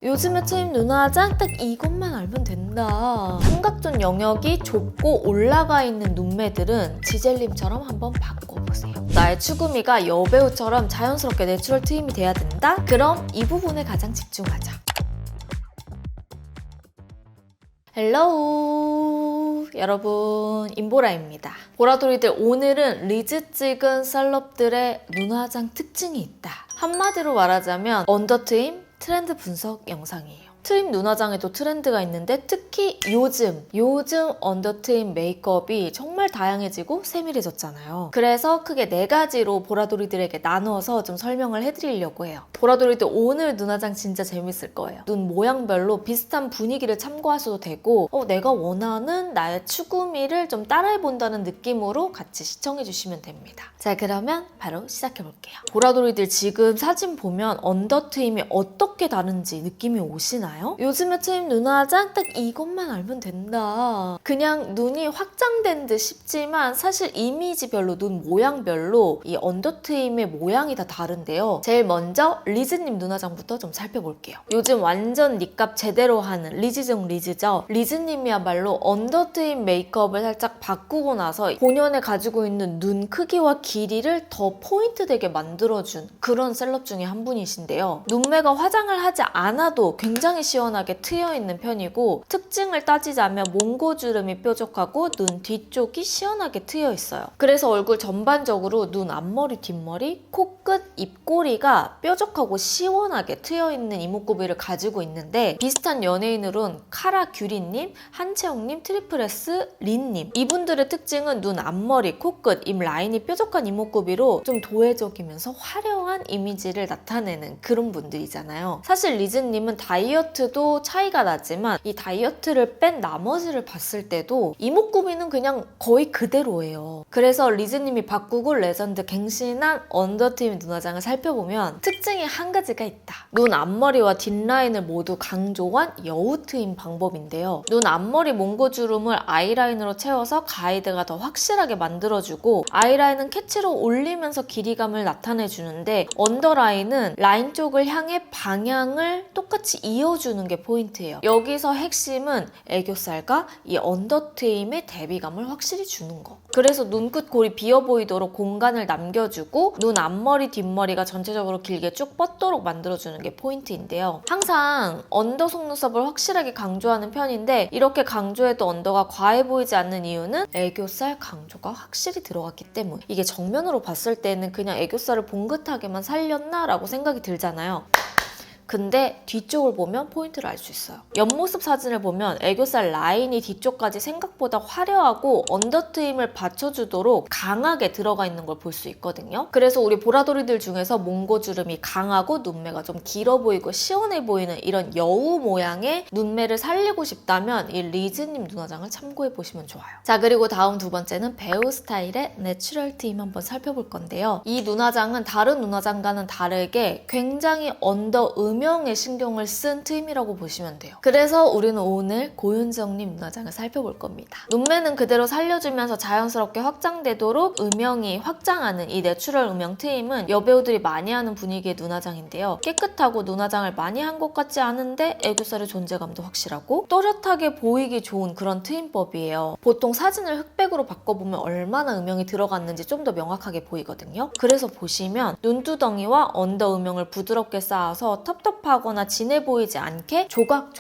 요즘에 트임 눈화장 딱 이것만 알면 된다. 삼각존 영역이 좁고 올라가 있는 눈매들은 지젤님처럼 한번 바꿔보세요. 나의 추구미가 여배우처럼 자연스럽게 내추럴 트임이 돼야 된다? 그럼 이 부분에 가장 집중하자. 헬로우 여러분, 임보라입니다. 보라돌이들, 오늘은 리즈 찍은 셀럽들의 눈화장 특징이 있다. 한마디로 말하자면 언더 트임 트렌드 분석 영상이에요. 트임 눈화장에도 트렌드가 있는데 특히 요즘 언더 트임 메이크업이 정말 다양해지고 세밀해졌잖아요. 그래서 크게 4가지로 보라돌이들에게 나누어서 좀 설명을 해드리려고 해요. 보라돌이들, 오늘 눈화장 진짜 재밌을 거예요. 눈 모양별로 비슷한 분위기를 참고하셔도 되고 내가 원하는 나의 추구미를 좀 따라해본다는 느낌으로 같이 시청해주시면 됩니다. 자, 그러면 바로 시작해볼게요. 보라돌이들, 지금 사진 보면 언더 트임이 어떻게 다른지 느낌이 오시나요? 요즘에 트임 눈화장 딱 이것만 알면 된다. 그냥 눈이 확장된 듯 싶지만 사실 이미지별로, 눈 모양별로 이 언더 트임의 모양이 다 다른데요. 제일 먼저 리즈님 눈화장부터 좀 살펴볼게요. 요즘 완전 니값 제대로 하는 리즈 중 리즈죠. 리즈님이야말로 언더 트임 메이크업을 살짝 바꾸고 나서 본연에 가지고 있는 눈 크기와 길이를 더 포인트 되게 만들어준 그런 셀럽 중에 한 분이신데요. 눈매가 화장을 하지 않아도 굉장히 시원하게 트여있는 편이고, 특징을 따지자면 몽고주름이 뾰족하고 눈 뒤쪽이 시원하게 트여있어요. 그래서 얼굴 전반적으로 눈 앞머리, 뒷머리, 코끝, 입꼬리가 뾰족하고 시원하게 트여있는 이목구비를 가지고 있는데, 비슷한 연예인으로는 카라 규리님, 한채영님, 트리플S, 린님, 이분들의 특징은 눈 앞머리, 코끝, 입 라인이 뾰족한 이목구비로 좀 도회적이면서 화려한 이미지를 나타내는 그런 분들이잖아요. 사실 리즈님은 다이어트도 차이가 나지만 이 다이어트를 뺀 나머지를 봤을 때도 이목구비는 그냥 거의 그대로예요. 그래서 리즈님이 바꾸고 레전드 갱신한 언더트임 눈화장을 살펴보면 특징이 한 가지가 있다. 눈 앞머리와 뒷라인을 모두 강조한 여우 트임 방법인데요. 눈 앞머리 몽고주름을 아이라인으로 채워서 가이드가 더 확실하게 만들어주고, 아이라인은 캐치로 올리면서 길이감을 나타내주는데, 언더라인은 라인 쪽을 향해 방향을 똑같이 이어주는 게 포인트예요. 여기서 핵심은 애교살과 이 언더 트임의 대비감을 확실히 주는 거. 그래서 눈끝 골이 비어 보이도록 공간을 남겨주고, 눈 앞머리 뒷머리가 전체적으로 길게 쭉 뻗도록 만들어주는 게 포인트인데요. 항상 언더 속눈썹을 확실하게 강조하는 편인데, 이렇게 강조해도 언더가 과해 보이지 않는 이유는 애교살 강조가 확실히 들어갔기 때문. 이게 정면으로 봤을 때는 그냥 애교살을 봉긋하게만 살렸나? 라고 생각이 들잖아요. 근데 뒤쪽을 보면 포인트를 알 수 있어요. 옆모습 사진을 보면 애교살 라인이 뒤쪽까지 생각보다 화려하고 언더 트임을 받쳐주도록 강하게 들어가 있는 걸 볼 수 있거든요. 그래서 우리 보라돌이들 중에서 몽고주름이 강하고 눈매가 좀 길어 보이고 시원해 보이는 이런 여우 모양의 눈매를 살리고 싶다면 이 리즈님 눈화장을 참고해 보시면 좋아요. 자, 그리고 다음 두 번째는 배우 스타일의 내추럴 트임 한번 살펴볼 건데요. 이 눈화장은 다른 눈화장과는 다르게 굉장히 언더 음영에 신경을 쓴 트임이라고 보시면 돼요. 그래서 우리는 오늘 고윤정님 눈화장을 살펴볼 겁니다. 눈매는 그대로 살려주면서 자연스럽게 확장되도록 음영이 확장하는 이 내추럴 음영 트임은 여배우들이 많이 하는 분위기의 눈화장인데요. 깨끗하고 눈화장을 많이 한 것 같지 않은데 애교살의 존재감도 확실하고 또렷하게 보이기 좋은 그런 트임법이에요. 보통 사진을 흑백으로 바꿔보면 얼마나 음영이 들어갔는지 좀 더 명확하게 보이거든요. 그래서 보시면 눈두덩이와 언더 음영을 부드럽게 쌓아서 텁텁하거나 진해 보이지 않게 조각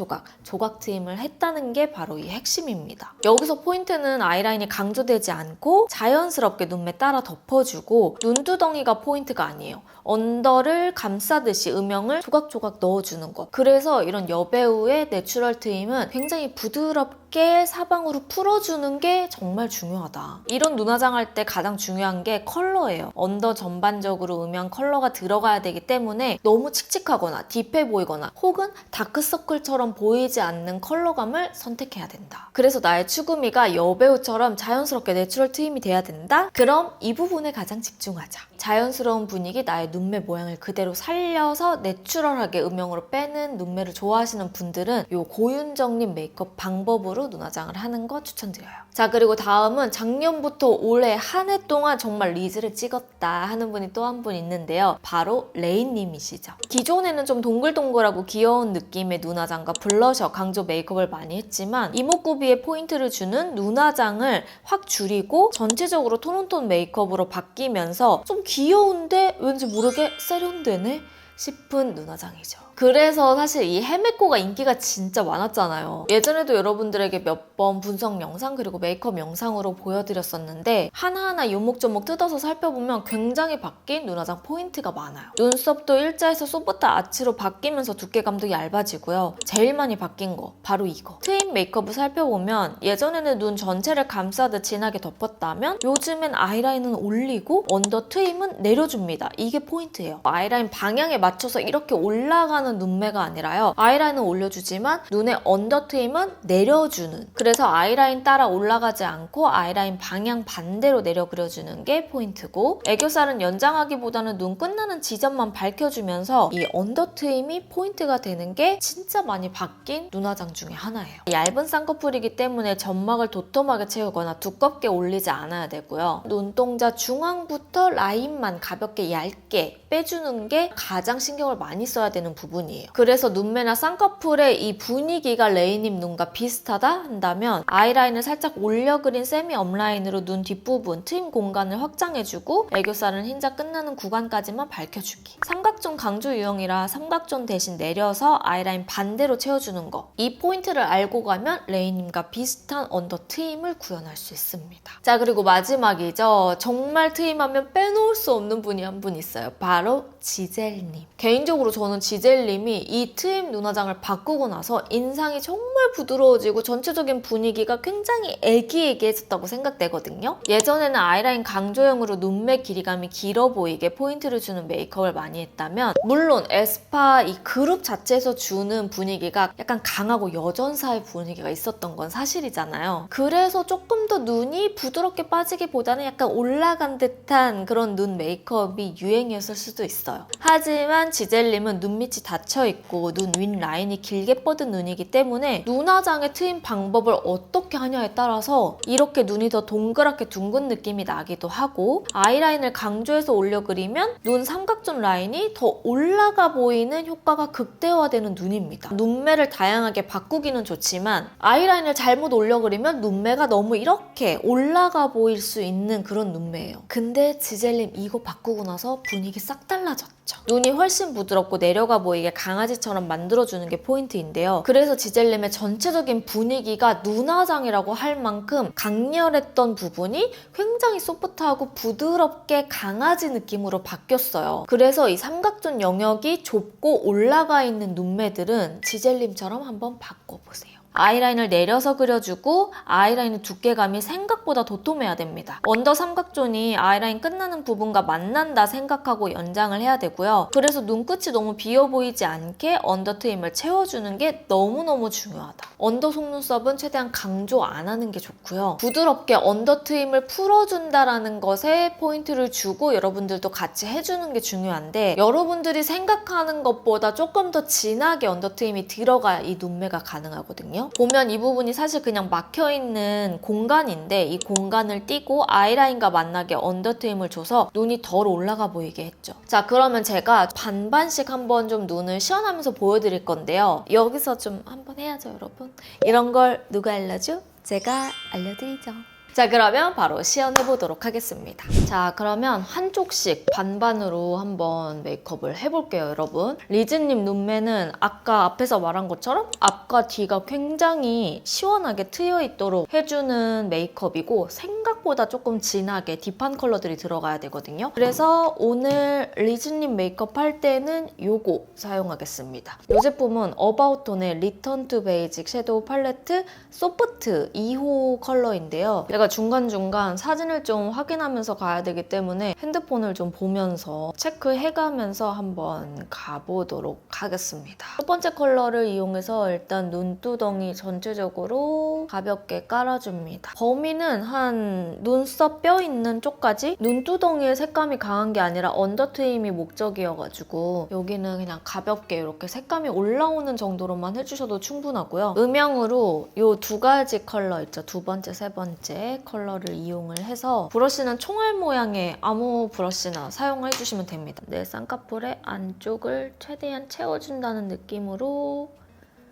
트임을 했다는 게 바로 이 핵심입니다. 여기서 포인트는 아이라인이 강조되지 않고 자연스럽게 눈매 따라 덮어주고, 눈두덩이가 포인트가 아니에요. 언더를 감싸듯이 음영을 조각 넣어주는 것. 그래서 이런 여배우의 내추럴 트임은 굉장히 부드럽게 사방으로 풀어주는 게 정말 중요하다. 이런 눈화장 할 때 가장 중요한 게 컬러예요. 언더 전반적으로 음영 컬러가 들어가야 되기 때문에 너무 칙칙하거나 딥해 보이거나 혹은 다크서클처럼 보이지 않는 컬러감을 선택해야 된다. 그래서 나의 추구미가 여배우처럼 자연스럽게 내추럴 트임이 돼야 된다? 그럼 이 부분에 가장 집중하자. 자연스러운 분위기, 나의 눈매 모양을 그대로 살려서 내추럴하게 음영으로 빼는 눈매를 좋아하시는 분들은 이 고윤정님 메이크업 방법으로 눈화장을 하는 거 추천드려요. 자, 그리고 다음은 작년부터 올해 한 해 동안 정말 리즈를 찍었다 하는 분이 또 한 분 있는데요. 바로 레인님이시죠. 기존에는 좀 동글동글하고 귀여운 느낌의 눈화장과 블러셔, 강조 메이크업을 많이 했지만 이목구비에 포인트를 주는 눈화장을 확 줄이고 전체적으로 톤온톤 메이크업으로 바뀌면서 좀 귀여운데 왠지 모르게 세련되네 싶은 눈화장이죠. 그래서 사실 이 헤메코가 인기가 진짜 많았잖아요. 예전에도 여러분들에게 몇 번 분석 영상 그리고 메이크업 영상으로 보여드렸었는데 하나하나 요목조목 뜯어서 살펴보면 굉장히 바뀐 눈화장 포인트가 많아요. 눈썹도 일자에서 소프트 아치로 바뀌면서 두께감도 얇아지고요. 제일 많이 바뀐 거 바로 이거. 트임 메이크업을 살펴보면 예전에는 눈 전체를 감싸듯 진하게 덮었다면 요즘엔 아이라인은 올리고 언더 트임은 내려줍니다. 이게 포인트예요. 아이라인 방향에 맞춰서 이렇게 올라가는 눈매가 아니라요. 아이라인은 올려주지만 눈의 언더 트임은 내려주는. 그래서 아이라인 따라 올라가지 않고 아이라인 방향 반대로 내려 그려주는 게 포인트고 애교살은 연장하기보다는 눈 끝나는 지점만 밝혀주면서 이 언더 트임이 포인트가 되는 게 진짜 많이 바뀐 눈화장 중에 하나예요. 얇은 쌍꺼풀이기 때문에 점막을 도톰하게 채우거나 두껍게 올리지 않아야 되고요. 눈동자 중앙부터 라인만 가볍게 얇게 빼주는 게 가장 신경을 많이 써야 되는 부분이에요. 그래서 눈매나 쌍꺼풀의 이 분위기가 레이님 눈과 비슷하다 한다면 아이라인을 살짝 올려 그린 세미 업라인으로 눈 뒷부분 트임 공간을 확장해주고 애교살은 흰자 끝나는 구간까지만 밝혀주기. 삼각존 강조 유형이라 삼각존 대신 내려서 아이라인 반대로 채워주는 거. 이 포인트를 알고 가면 레이님과 비슷한 언더 트임을 구현할 수 있습니다. 자, 그리고 마지막이죠. 정말 트임하면 빼놓을 수 없는 분이 한 분 있어요. 바로 지젤님. 개인적으로 저는 지젤님이 이 트임 눈화장을 바꾸고 나서 인상이 정말 부드러워지고 전체적인 분위기가 굉장히 애기애기해졌다고 생각되거든요. 예전에는 아이라인 강조형으로 눈매 길이감이 길어 보이게 포인트를 주는 메이크업을 많이 했다면 물론 에스파 이 그룹 자체에서 주는 분위기가 약간 강하고 여전사의 분위기가 있었던 건 사실이잖아요. 그래서 조금 더 눈이 부드럽게 빠지기보다는 약간 올라간 듯한 그런 눈 메이크업이 유행이었을 수도 있어요. 하지만 지젤님은 눈밑이 닫혀있고 눈 윗 라인이 길게 뻗은 눈이기 때문에 눈화장의 트임 방법을 어떻게 하냐에 따라서 이렇게 눈이 더 동그랗게 둥근 느낌이 나기도 하고 아이라인을 강조해서 올려 그리면 눈 삼각존 라인이 더 올라가 보이는 효과가 극대화되는 눈입니다. 눈매를 다양하게 바꾸기는 좋지만 아이라인을 잘못 올려 그리면 눈매가 너무 이렇게 올라가 보일 수 있는 그런 눈매예요. 근데 지젤님 이거 바꾸고 나서 분위기 싹 달라졌죠. 눈이 훨씬 부드럽고 내려가 보이게 강아지처럼 만들어주는 게 포인트인데요. 그래서 지젤님의 전체적인 분위기가 눈화장이라고 할 만큼 강렬했던 부분이 굉장히 소프트하고 부드럽게 강아지 느낌으로 바뀌었어요. 그래서 이 삼각존 영역이 좁고 올라가 있는 눈매들은 지젤님처럼 한번 바꿔보세요. 아이라인을 내려서 그려주고 아이라인의 두께감이 생각보다 도톰해야 됩니다. 언더 삼각존이 아이라인 끝나는 부분과 만난다 생각하고 연장을 해야 되고요. 그래서 눈끝이 너무 비어 보이지 않게 언더 트임을 채워주는 게 너무너무 중요하다. 언더 속눈썹은 최대한 강조 안 하는 게 좋고요. 부드럽게 언더 트임을 풀어준다라는 것에 포인트를 주고 여러분들도 같이 해주는 게 중요한데 여러분들이 생각하는 것보다 조금 더 진하게 언더 트임이 들어가야 이 눈매가 가능하거든요. 보면 이 부분이 사실 그냥 막혀있는 공간인데 이 공간을 띄고 아이라인과 만나게 언더 트임을 줘서 눈이 덜 올라가 보이게 했죠. 자, 그러면 제가 반반씩 한번 좀 눈을 시연하면서 보여드릴 건데요. 여기서 좀 한번 해야죠, 여러분. 이런 걸 누가 알려줘? 제가 알려드리죠. 자, 그러면 바로 시연해보도록 하겠습니다. 자, 그러면 한쪽씩 반반으로 한번 메이크업을 해볼게요, 여러분. 리즈님 눈매는 아까 앞에서 말한 것처럼 앞과 뒤가 굉장히 시원하게 트여있도록 해주는 메이크업이고 생각보다 조금 진하게 딥한 컬러들이 들어가야 되거든요. 그래서 오늘 리즈님 메이크업 할 때는 요거 사용하겠습니다. 이 제품은 어바웃톤의 리턴 투 베이직 섀도우 팔레트 소프트 2호 컬러인데요. 제가 중간중간 사진을 좀 확인하면서 가야 되기 때문에 핸드폰을 좀 보면서 체크해가면서 한번 가보도록 하겠습니다. 첫 번째 컬러를 이용해서 일단 눈두덩이 전체적으로 가볍게 깔아줍니다. 범위는 한 여기는 눈썹 뼈 있는 쪽까지 눈두덩이의 색감이 강한 게 아니라 언더 트임이 목적이어가지고 여기는 그냥 가볍게 이렇게 색감이 올라오는 정도로만 해주셔도 충분하고요. 음영으로 이 두 가지 컬러 있죠. 두 번째, 세 번째 컬러를 이용을 해서 브러쉬는 총알 모양의 아무 브러쉬나 사용해주시면 됩니다. 내 쌍꺼풀의 안쪽을 최대한 채워준다는 느낌으로.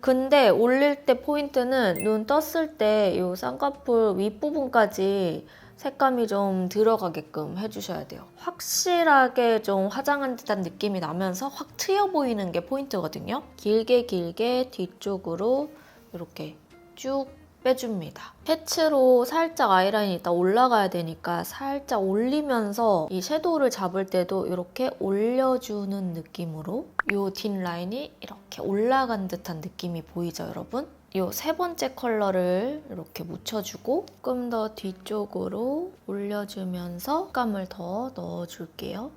근데 올릴 때 포인트는 눈 떴을 때 이 쌍꺼풀 윗부분까지 색감이 좀 들어가게끔 해주셔야 돼요. 확실하게 좀 화장한 듯한 느낌이 나면서 확 트여 보이는 게 포인트거든요. 길게 길게 뒤쪽으로 이렇게 쭉 빼줍니다. 패치로 살짝 아이라인이 일단 올라가야 되니까 살짝 올리면서 이 섀도우를 잡을 때도 이렇게 올려주는 느낌으로 이 뒷라인이 이렇게 올라간 듯한 느낌이 보이죠, 여러분? 이 세 번째 컬러를 이렇게 묻혀주고 조금 더 뒤쪽으로 올려주면서 색감을 더 넣어줄게요.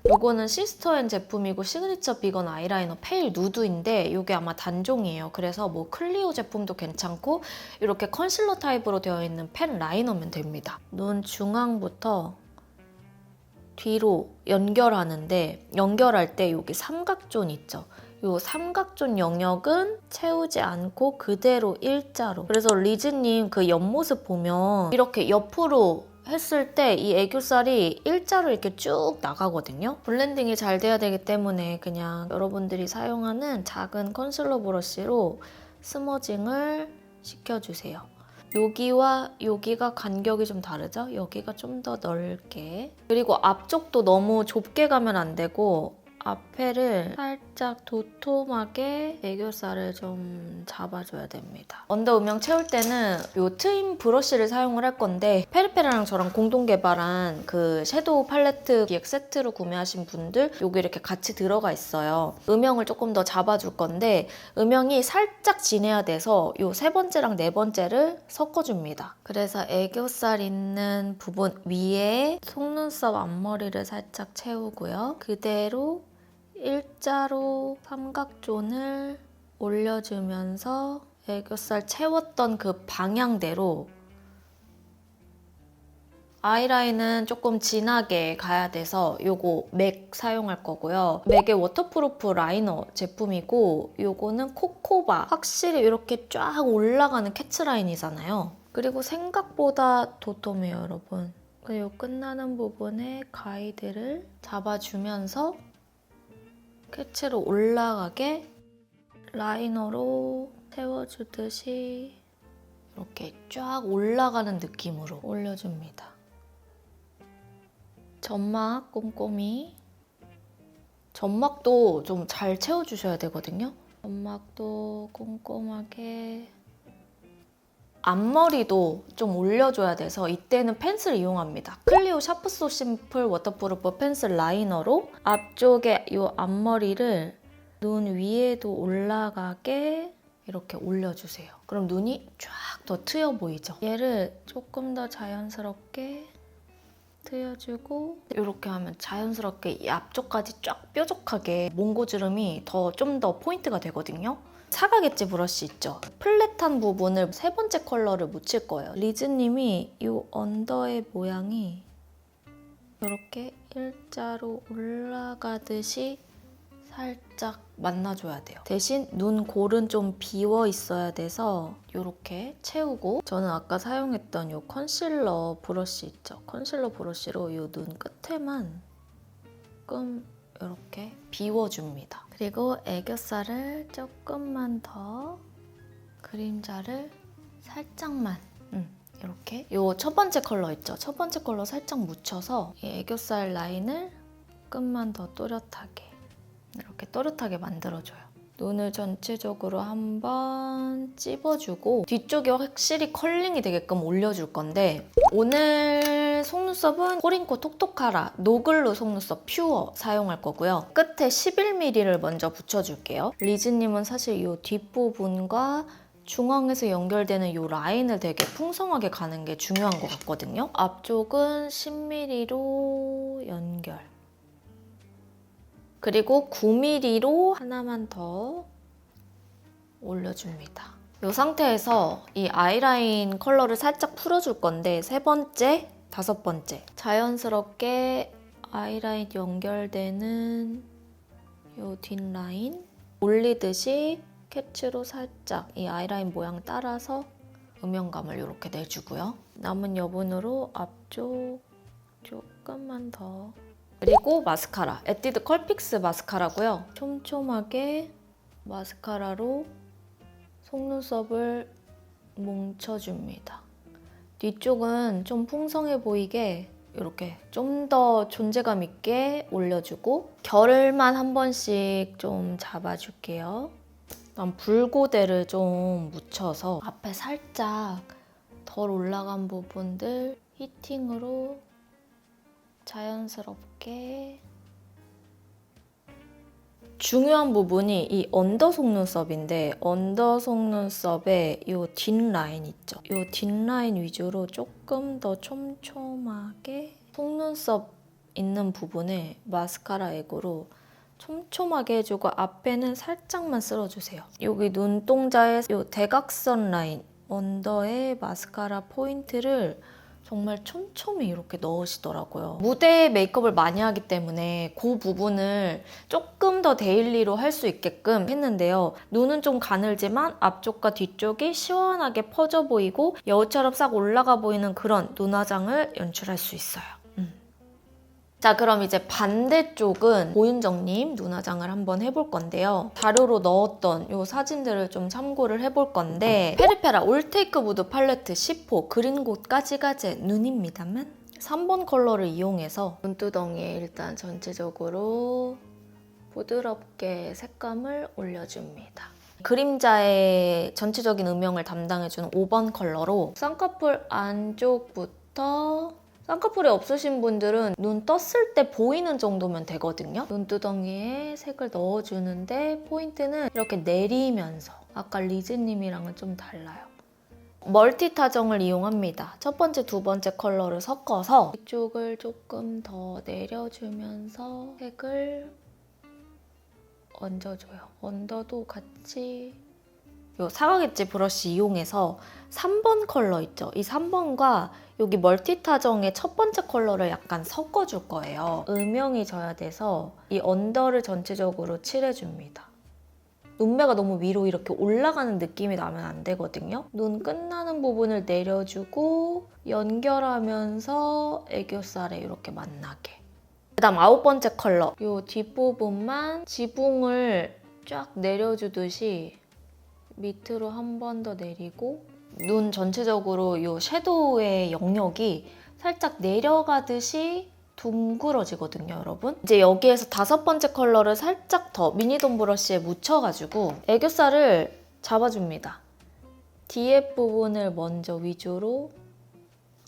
이거는 시스터앤 제품이고 시그니처 비건 아이라이너 페일 누드인데 이게 아마 단종이에요. 그래서 뭐 클리오 제품도 괜찮고 이렇게 컨실러 타입으로 되어 있는 펜 라이너면 됩니다. 눈 중앙부터 뒤로 연결하는데 연결할 때 여기 삼각존 있죠? 이 삼각존 영역은 채우지 않고 그대로 일자로. 그래서 리즈님 그 옆모습 보면 이렇게 옆으로 했을 때 이 애교살이 일자로 이렇게 쭉 나가거든요. 블렌딩이 잘 돼야 되기 때문에 그냥 여러분들이 사용하는 작은 컨실러 브러쉬로 스머징을 시켜주세요. 여기와 여기가 간격이 좀 다르죠? 여기가 좀 더 넓게. 그리고 앞쪽도 너무 좁게 가면 안 되고 앞에를 살짝 도톰하게 애교살을 좀 잡아줘야 됩니다. 언더 음영 채울 때는 이 트임 브러쉬를 사용을 할 건데 페리페라랑 저랑 공동 개발한 그 섀도우 팔레트 기획 세트로 구매하신 분들 여기 이렇게 같이 들어가 있어요. 음영을 조금 더 잡아줄 건데 음영이 살짝 진해야 돼서 이 세 번째랑 네 번째를 섞어줍니다. 그래서 애교살 있는 부분 위에 속눈썹 앞머리를 살짝 채우고요. 그대로 일자로 삼각존을 올려주면서 애교살 채웠던 그 방향대로 아이라인은 조금 진하게 가야 돼서 요거 맥 사용할 거고요. 맥의 워터프루프 라이너 제품이고 요거는 코코바. 확실히 이렇게 쫙 올라가는 캐치라인이잖아요. 그리고 생각보다 도톰해요, 여러분. 그리고 끝나는 부분에 가이드를 잡아주면서 캐치로 올라가게 라이너로 채워주듯이 이렇게 쫙 올라가는 느낌으로 올려줍니다. 점막 꼼꼼히. 점막도 좀 잘 채워주셔야 되거든요. 점막도 꼼꼼하게. 앞머리도 좀 올려줘야 돼서 이때는 펜슬 이용합니다. 클리오 샤프 소 심플 워터프루프 펜슬 라이너로 앞쪽에 이 앞머리를 눈 위에도 올라가게 이렇게 올려주세요. 그럼 눈이 쫙 더 트여 보이죠? 얘를 조금 더 자연스럽게 트여주고 이렇게 하면 자연스럽게 이 앞쪽까지 쫙 뾰족하게 몽고주름이 좀 더 포인트가 되거든요. 사각 엣지 브러쉬 있죠? 플랫한 부분을 세 번째 컬러를 묻힐 거예요. 리즈님이 이 언더의 모양이 이렇게 일자로 올라가듯이 살짝 만나줘야 돼요. 대신 눈 골은 좀 비워 있어야 돼서 이렇게 채우고 저는 아까 사용했던 이 컨실러 브러쉬 있죠? 컨실러 브러쉬로 이 눈 끝에만 조금 이렇게 비워줍니다. 그리고 애교살을 조금만 더 그림자를 살짝만 이렇게 이 첫 번째 컬러 있죠? 첫 번째 컬러 살짝 묻혀서 이 애교살 라인을 조금만 더 또렷하게 이렇게 또렷하게 만들어줘요. 눈을 전체적으로 한번 찝어주고 뒤쪽에 확실히 컬링이 되게끔 올려줄 건데 오늘 속눈썹은 코링코 톡톡하라 노글로 속눈썹 퓨어 사용할 거고요. 끝에 11mm를 먼저 붙여줄게요. 리즈님은 사실 이 뒷부분과 중앙에서 연결되는 이 라인을 되게 풍성하게 가는 게 중요한 것 같거든요. 앞쪽은 10mm로 연결. 그리고 9mm로 하나만 더 올려줍니다. 이 상태에서 이 아이라인 컬러를 살짝 풀어줄 건데 세 번째, 다섯 번째 자연스럽게 아이라인 연결되는 이 뒷라인 올리듯이 캐치로 살짝 이 아이라인 모양 따라서 음영감을 이렇게 내주고요. 남은 여분으로 앞쪽 조금만 더. 그리고 마스카라, 에뛰드 컬픽스 마스카라고요. 촘촘하게 마스카라로 속눈썹을 뭉쳐줍니다. 뒤쪽은 좀 풍성해 보이게 이렇게 좀 더 존재감 있게 올려주고 결을만 한 번씩 좀 잡아줄게요. 그다음 붉고대를 좀 묻혀서 앞에 살짝 덜 올라간 부분들 히팅으로 자연스럽게. 중요한 부분이 이 언더 속눈썹인데 언더 속눈썹에 이 뒷라인 있죠? 이 뒷라인 위주로 조금 더 촘촘하게 속눈썹 있는 부분에 마스카라 액으로 촘촘하게 해주고 앞에는 살짝만 쓸어주세요. 여기 눈동자의 이 대각선 라인 언더에 마스카라 포인트를 정말 촘촘히 이렇게 넣으시더라고요. 무대 메이크업을 많이 하기 때문에 그 부분을 조금 더 데일리로 할 수 있게끔 했는데요. 눈은 좀 가늘지만 앞쪽과 뒤쪽이 시원하게 퍼져 보이고 여우처럼 싹 올라가 보이는 그런 눈화장을 연출할 수 있어요. 자, 그럼 이제 반대쪽은 고윤정님 눈화장을 한번 해볼 건데요. 자료로 넣었던 이 사진들을 좀 참고를 해볼 건데 페르페라 올테이크 무드 팔레트 10호 그린곳까지 가제 눈입니다만 3번 컬러를 이용해서 눈두덩이에 일단 전체적으로 부드럽게 색감을 올려줍니다. 그림자의 전체적인 음영을 담당해주는 5번 컬러로 쌍꺼풀 안쪽부터 쌍꺼풀이 없으신 분들은 눈 떴을 때 보이는 정도면 되거든요. 눈두덩이에 색을 넣어주는데 포인트는 이렇게 내리면서 아까 리즈님이랑은 좀 달라요. 멀티 타정을 이용합니다. 첫 번째, 두 번째 컬러를 섞어서 이쪽을 조금 더 내려주면서 색을 얹어줘요. 언더도 같이 이 사각 엣지 브러쉬 이용해서 3번 컬러 있죠? 이 3번과 여기 멀티 타정의 첫 번째 컬러를 약간 섞어줄 거예요. 음영이 져야 돼서 이 언더를 전체적으로 칠해줍니다. 눈매가 너무 위로 이렇게 올라가는 느낌이 나면 안 되거든요. 눈 끝나는 부분을 내려주고 연결하면서 애교살에 이렇게 만나게. 그다음 9번째 컬러. 이 뒷부분만 지붕을 쫙 내려주듯이 밑으로 한 번 더 내리고 눈 전체적으로 이 섀도우의 영역이 살짝 내려가듯이 둥그러지거든요, 여러분. 이제 여기에서 5번째 컬러를 살짝 더 미니돔 브러쉬에 묻혀가지고 애교살을 잡아줍니다. 뒤에 부분을 먼저 위주로.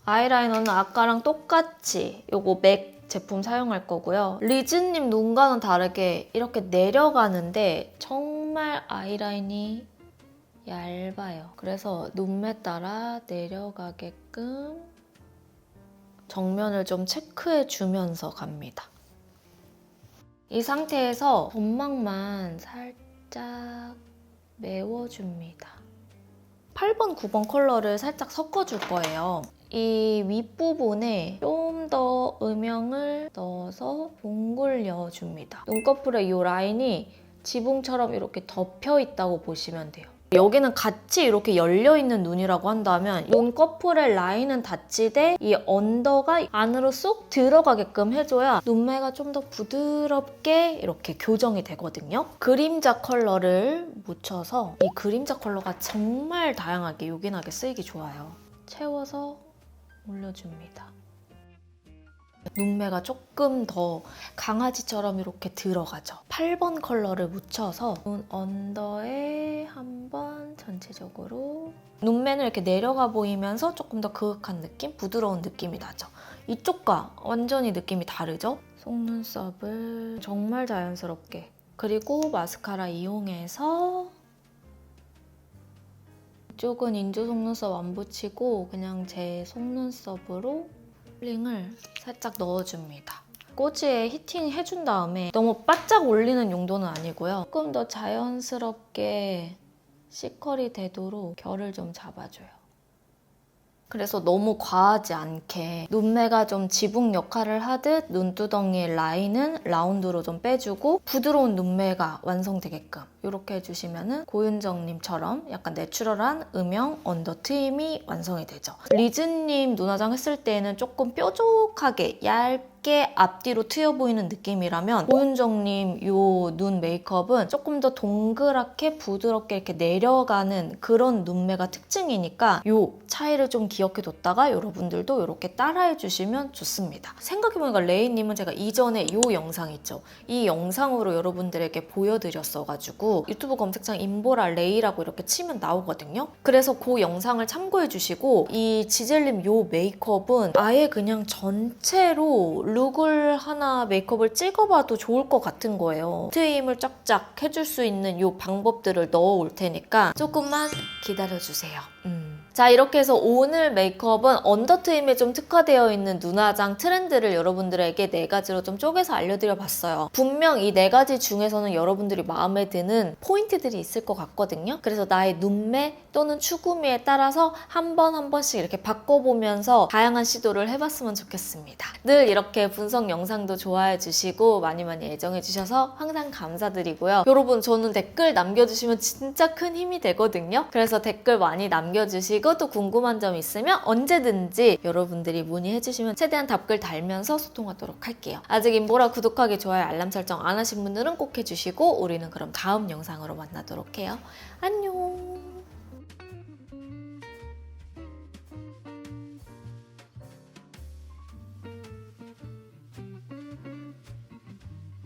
아이라이너는 아까랑 똑같이 요거 맥 제품 사용할 거고요. 리즈님 눈과는 다르게 이렇게 내려가는데 정말 아이라인이 얇아요. 그래서 눈매 따라 내려가게끔 정면을 좀 체크해주면서 갑니다. 이 상태에서 점막만 살짝 메워줍니다. 8번, 9번 컬러를 살짝 섞어줄 거예요. 이 윗부분에 좀 더 음영을 넣어서 동굴려줍니다. 눈꺼풀의 이 라인이 지붕처럼 이렇게 덮여 있다고 보시면 돼요. 여기는 같이 이렇게 열려있는 눈이라고 한다면 눈꺼풀의 라인은 닫히되 이 언더가 안으로 쏙 들어가게끔 해줘야 눈매가 좀 더 부드럽게 이렇게 교정이 되거든요. 그림자 컬러를 묻혀서 이 그림자 컬러가 정말 다양하게 요긴하게 쓰이기 좋아요. 채워서 올려줍니다. 눈매가 조금 더 강아지처럼 이렇게 들어가죠. 8번 컬러를 묻혀서 눈 언더에 한번 전체적으로 눈매는 이렇게 내려가 보이면서 조금 더 그윽한 느낌? 부드러운 느낌이 나죠. 이쪽과 완전히 느낌이 다르죠? 속눈썹을 정말 자연스럽게 그리고 마스카라 이용해서 이쪽은 인조 속눈썹 안 붙이고 그냥 제 속눈썹으로 링을 살짝 넣어줍니다. 꼬지에 히팅 해준 다음에 너무 바짝 올리는 용도는 아니고요. 조금 더 자연스럽게 C컬이 되도록 결을 좀 잡아줘요. 그래서 너무 과하지 않게 눈매가 좀 지붕 역할을 하듯 눈두덩이의 라인은 라운드로 좀 빼주고 부드러운 눈매가 완성되게끔 이렇게 해주시면은 고윤정님처럼 약간 내추럴한 음영 언더 트임이 완성이 되죠. 리즈님 눈화장 했을 때는 조금 뾰족하게 얇게 앞뒤로 트여 보이는 느낌이라면 고윤정님 요 눈 메이크업은 조금 더 동그랗게 부드럽게 이렇게 내려가는 그런 눈매가 특징이니까 요 차이를 좀 기억해뒀다가 여러분들도 이렇게 따라해 주시면 좋습니다. 생각해보니까 레이님은 제가 이전에 요 영상 있죠. 이 영상으로 여러분들에게 보여드렸어가지고 유튜브 검색창 임보라 레이라고 이렇게 치면 나오거든요. 그래서 그 영상을 참고해 주시고 이 지젤님 요 메이크업은 아예 그냥 전체로 룩을 하나 메이크업을 찍어봐도 좋을 것 같은 거예요. 트임을 쫙쫙 해줄 수 있는 요 방법들을 넣어 올 테니까 조금만 기다려주세요. 자, 이렇게 해서 오늘 메이크업은 언더트임에 좀 특화되어 있는 눈화장 트렌드를 여러분들에게 4가지로 좀 쪼개서 알려드려 봤어요. 분명 이 4가지 중에서는 여러분들이 마음에 드는 포인트들이 있을 것 같거든요. 그래서 나의 눈매 또는 추구미에 따라서 한 번씩 이렇게 바꿔보면서 다양한 시도를 해봤으면 좋겠습니다. 늘 이렇게 분석 영상도 좋아해 주시고 많이 애정해 주셔서 항상 감사드리고요. 여러분, 저는 댓글 남겨주시면 진짜 큰 힘이 되거든요. 그래서 댓글 많이 남겨주시고 또 궁금한 점 있으면 언제든지 여러분들이 문의해 주시면 최대한 답글 달면서 소통하도록 할게요. 아직 임보라 구독하기, 좋아요, 알람 설정 안 하신 분들은 꼭 해주시고 우리는 그럼 다음 영상으로 만나도록 해요. 안녕.